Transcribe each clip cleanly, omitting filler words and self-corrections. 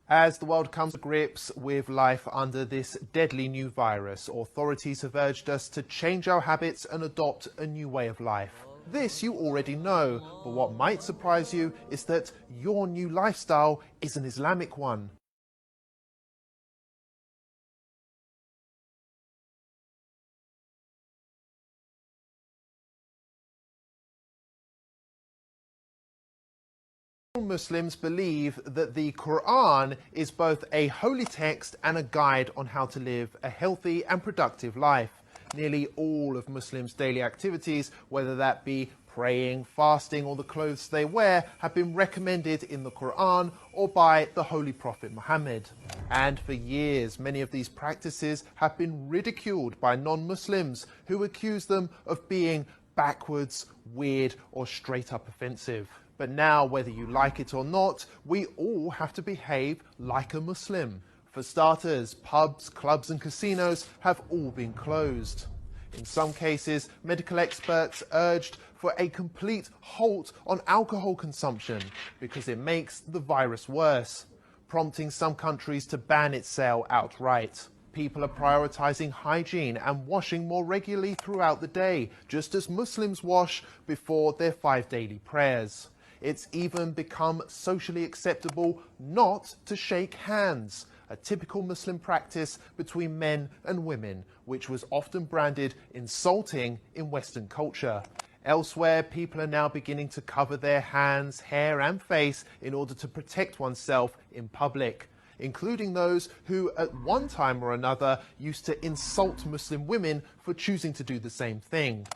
As the world comes to grips with life under this deadly new virus, authorities have urged us to change our habits and adopt a new way of life. This you already know, but what might surprise you is that your new lifestyle is an Islamic one. Muslims believe that the Quran is both a holy text and a guide on how to live a healthy and productive life. Nearly all of Muslims' daily activities, whether that be praying, fasting, or the clothes they wear, have been recommended in the Quran or by the Holy Prophet Muhammad. And for years, many of these practices have been ridiculed by non-Muslims who accuse them of being backwards, weird, or straight up offensive. But now, whether you like it or not, we all have to behave like a Muslim. For starters, pubs, clubs and casinos have all been closed. In some cases, medical experts urged for a complete halt on alcohol consumption because it makes the virus worse, prompting some countries to ban its sale outright. People are prioritizing hygiene and washing more regularly throughout the day, just as Muslims wash before their 5 daily prayers. It's even become socially acceptable not to shake hands, a typical Muslim practice between men and women, which was often branded insulting in Western culture. Elsewhere, people are now beginning to cover their hands, hair and face in order to protect oneself in public, including those who at one time or another used to insult Muslim women for choosing to do the same thing.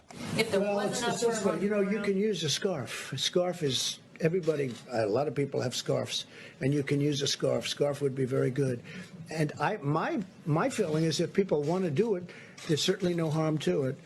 Well, it's this way. You know, you can use a scarf. A scarf is, everybody, a lot of people have scarves, and you can use a scarf. Scarf would be very good. And my feeling is if people want to do it, there's certainly no harm to it.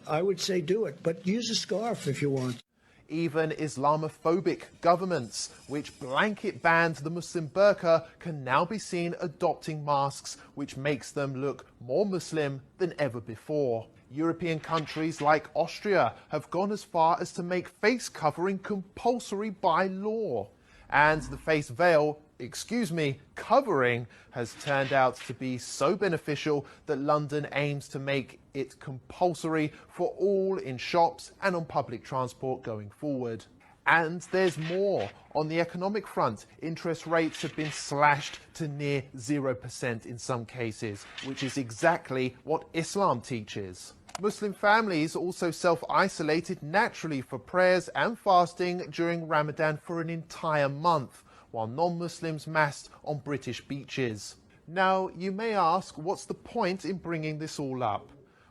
I would say do it, but use a scarf if you want. Even Islamophobic governments, which blanket banned the Muslim burqa, can now be seen adopting masks, which makes them look more Muslim than ever before. European countries like Austria have gone as far as to make face covering compulsory by law. And the face veil, covering, has turned out to be so beneficial that London aims to make it compulsory for all in shops and on public transport going forward. And there's more. On the economic front, interest rates have been slashed to near 0% in some cases, which is exactly what Islam teaches. Muslim families also self-isolated naturally for prayers and fasting during Ramadan for an entire month, while non-Muslims massed on British beaches. Now, you may ask, what's the point in bringing this all up?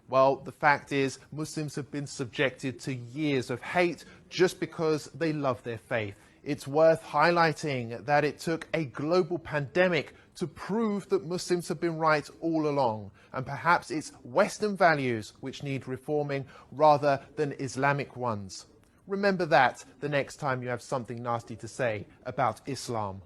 Well, the fact is, Muslims have been subjected to years of hate just because they love their faith. It's worth highlighting that it took a global pandemic to prove that Muslims have been right all along, and perhaps it's Western values which need reforming rather than Islamic ones. Remember that the next time you have something nasty to say about Islam.